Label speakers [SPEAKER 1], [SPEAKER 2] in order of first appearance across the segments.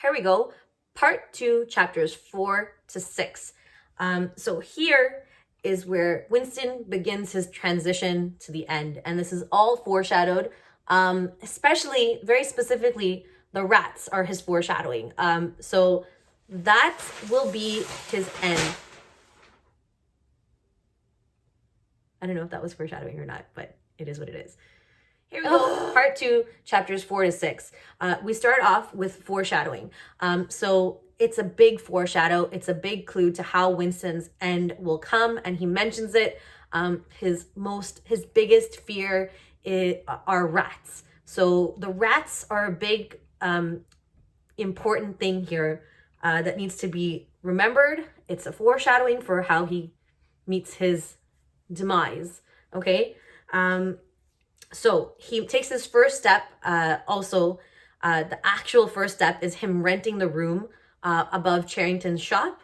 [SPEAKER 1] Here we go. Part 2, chapters 4 to 6. So here is where Winston begins his transition to the end. And this is all foreshadowed, especially, very specifically, the rats are his foreshadowing. So that will be his end. I don't know if that was foreshadowing or not, but it is what it is. Here we go, part 2, chapters 4 to 6. We start off with foreshadowing. So it's a big foreshadow. It's a big clue to how Winston's end will come, and he mentions it. His biggest fear are rats. So the rats are a big important thing here that needs to be remembered. It's a foreshadowing for how he meets his demise. Okay. So he takes his first step. The actual first step is him renting the room above Charrington's shop.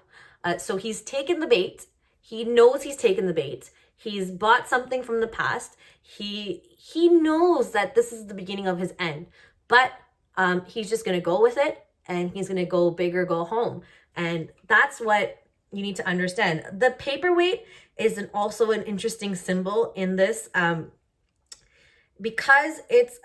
[SPEAKER 1] So he's taken the bait. He knows he's taken the bait. He's bought something from the past. He knows that this is the beginning of his end, but he's just going to go with it, and he's going to go big or go home. And that's what you need to understand. The paperweight is also an interesting symbol in this, because it's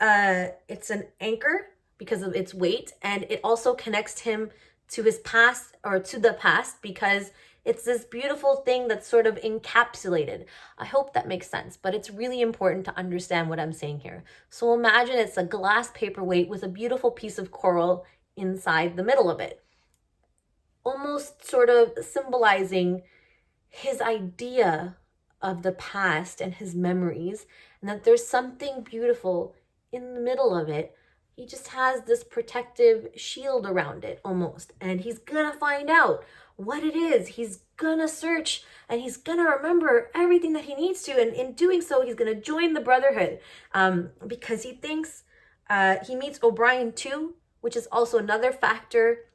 [SPEAKER 1] an anchor because of its weight, and it also connects him to his past, or to the past, because it's this beautiful thing that's sort of encapsulated. I hope that makes sense, but it's really important to understand what I'm saying here. So imagine it's a glass paperweight with a beautiful piece of coral inside the middle of it, almost sort of symbolizing his idea of the past and his memories, and that there's something beautiful in the middle of it. He just has this protective shield around it almost, and he's gonna find out what it is. He's gonna search, and he's gonna remember everything that he needs to, and in doing so, he's gonna join the Brotherhood, because he thinks he meets O'Brien too, which is also another factor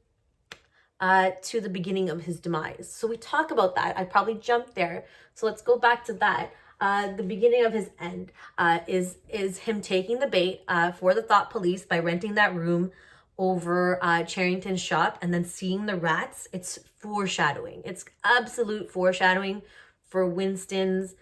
[SPEAKER 1] to the beginning of his demise. So we talk about that. I probably jumped there, so let's go back to that. The beginning of his end is him taking the bait for the thought police by renting that room over Charrington's shop, and then seeing the rats. It's foreshadowing. It's absolute foreshadowing for Winston's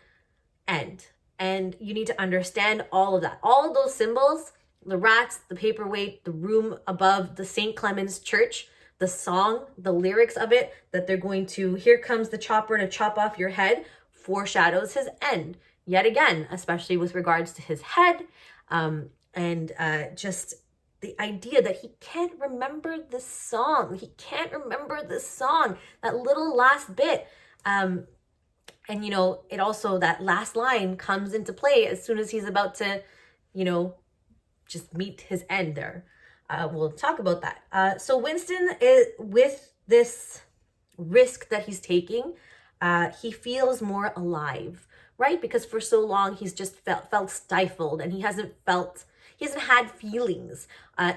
[SPEAKER 1] end. And you need to understand all of that. All of those symbols, the rats, the paperweight, the room above the St. Clement's Church, the song, the lyrics of it, that they're going to, here comes the chopper to chop off your head, foreshadows his end yet again, especially with regards to his head, and just the idea that he can't remember this song. He can't remember this song, that little last bit. And you know, it also, that last line comes into play as soon as he's about to, you know, just meet his end there. We'll talk about that. So Winston, is, with this risk that he's taking, he feels more alive, right? Because for so long he's just felt stifled, and he hasn't had feelings,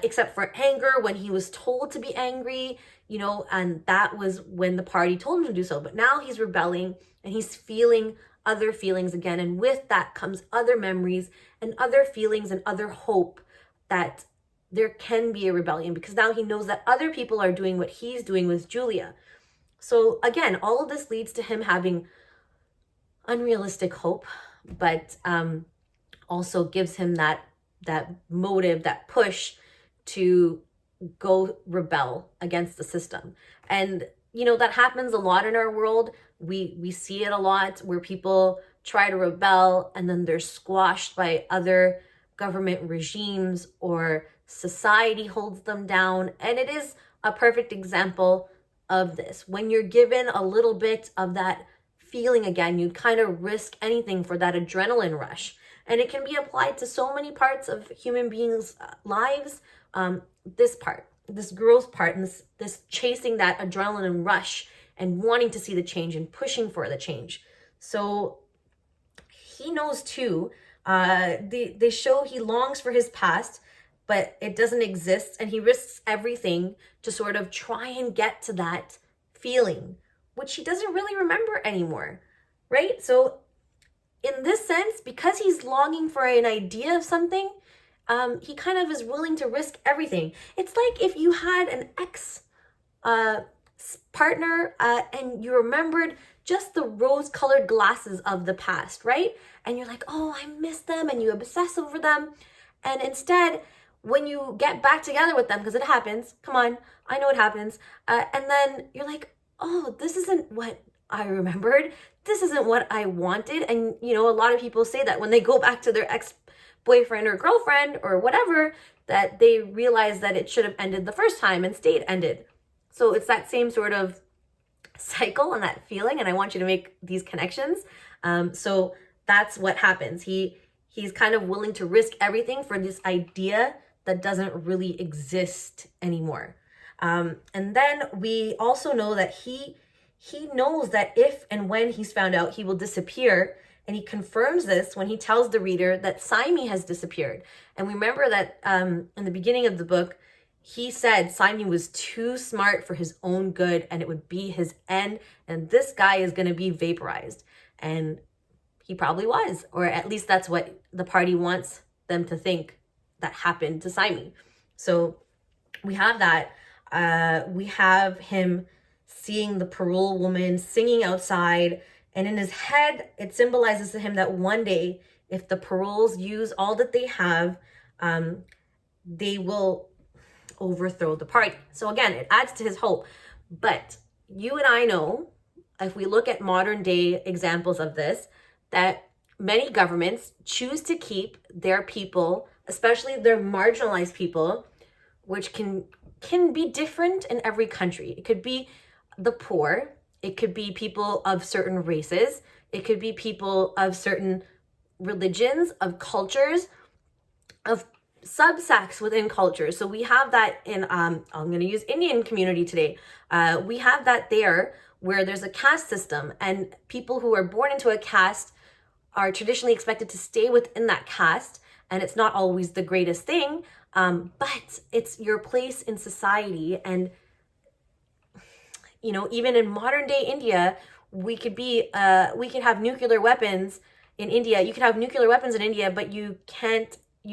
[SPEAKER 1] except for anger when he was told to be angry, you know, and that was when the party told him to do so. But now he's rebelling, and he's feeling other feelings again, and with that comes other memories and other feelings and other hope that there can be a rebellion, because now he knows that other people are doing what he's doing with Julia. So again, all of this leads to him having unrealistic hope, but also gives him that motive, that push to go rebel against the system. And you know, that happens a lot in our world. We see it a lot, where people try to rebel and then they're squashed by other government regimes, or society holds them down. And it is a perfect example of this. When you're given a little bit of that feeling again, you'd kind of risk anything for that adrenaline rush. And it can be applied to so many parts of human beings' lives. This part, this growth part, and this chasing that adrenaline rush and wanting to see the change and pushing for the change. So he knows too. They show he longs for his past, but it doesn't exist, and he risks everything to sort of try and get to that feeling, which he doesn't really remember anymore, right? So in this sense, because he's longing for an idea of something, he kind of is willing to risk everything. It's like if you had an ex partner and you remembered just the rose-colored glasses of the past, right? And you're like, oh, I miss them, and you obsess over them. And instead, when you get back together with them, because it happens, come on, I know it happens, and then you're like, oh, this isn't what I remembered. This isn't what I wanted. And, you know, a lot of people say that when they go back to their ex-boyfriend or girlfriend or whatever, that they realize that it should have ended the first time and stayed ended. So it's that same sort of cycle and that feeling, and I want you to make these connections. So that's what happens. He's kind of willing to risk everything for this idea that doesn't really exist anymore. And then we also know that he knows that if and when he's found out, he will disappear. And he confirms this when he tells the reader that Saimi has disappeared. And we remember that in the beginning of the book, he said Saimi was too smart for his own good and it would be his end. And this guy is going to be vaporized. And he probably was, or at least that's what the party wants them to think that happened to Saimi. So we have that. We have him seeing the parole woman singing outside, and in his head, it symbolizes to him that one day, if the paroles use all that they have, they will overthrow the party. So again, it adds to his hope. But you and I know, if we look at modern day examples of this, that many governments choose to keep their people, especially their marginalized people, which can be different in every country. It could be the poor, it could be people of certain races, it could be people of certain religions, of cultures, of subsects within cultures. So we have that in, I'm going to use Indian community today. We have that there where there's a caste system, and people who are born into a caste are traditionally expected to stay within that caste. And it's not always the greatest thing, but it's your place in society. And, you know, even in modern day India, we could have nuclear weapons in India. You could have nuclear weapons in India, but you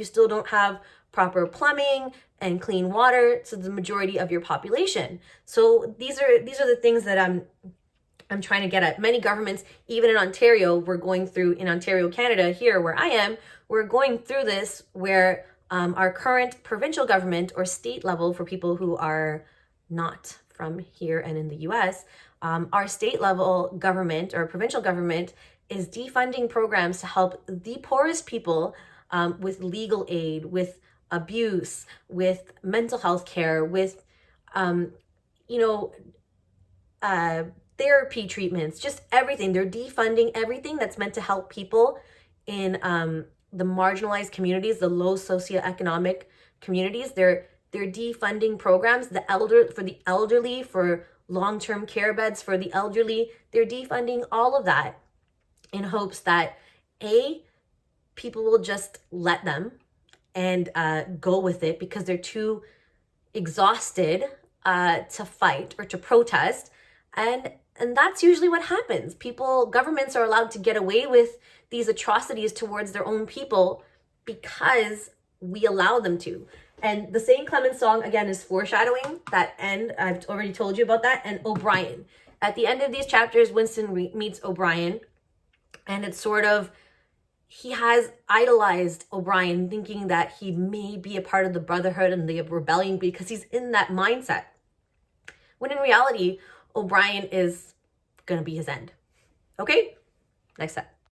[SPEAKER 1] still don't have proper plumbing and clean water to the majority of your population. So these are the things that I'm trying to get at. Many governments, even in Ontario, in Ontario, Canada, here where I am, we're going through this where our current provincial government or state level, for people who are not from here and in the US, our state level government or provincial government is defunding programs to help the poorest people with legal aid, with abuse, with mental health care, with, therapy treatments, just everything. They're defunding everything that's meant to help people in the marginalized communities, the low socioeconomic communities. They're defunding programs, for the elderly, for long-term care beds for the elderly. They're defunding all of that in hopes that people will just let them and go with it because they're too exhausted to fight or to protest. And that's usually what happens. Governments are allowed to get away with these atrocities towards their own people because we allow them to. And the St. Clement song, again, is Foreshadowing. That end, I've already told you about that. And O'Brien. At the end of these chapters, Winston meets O'Brien. And it's sort of, he has idolized O'Brien, thinking that he may be a part of the Brotherhood and the rebellion because he's in that mindset. When in reality, O'Brien is going to be his end. Okay? Next step.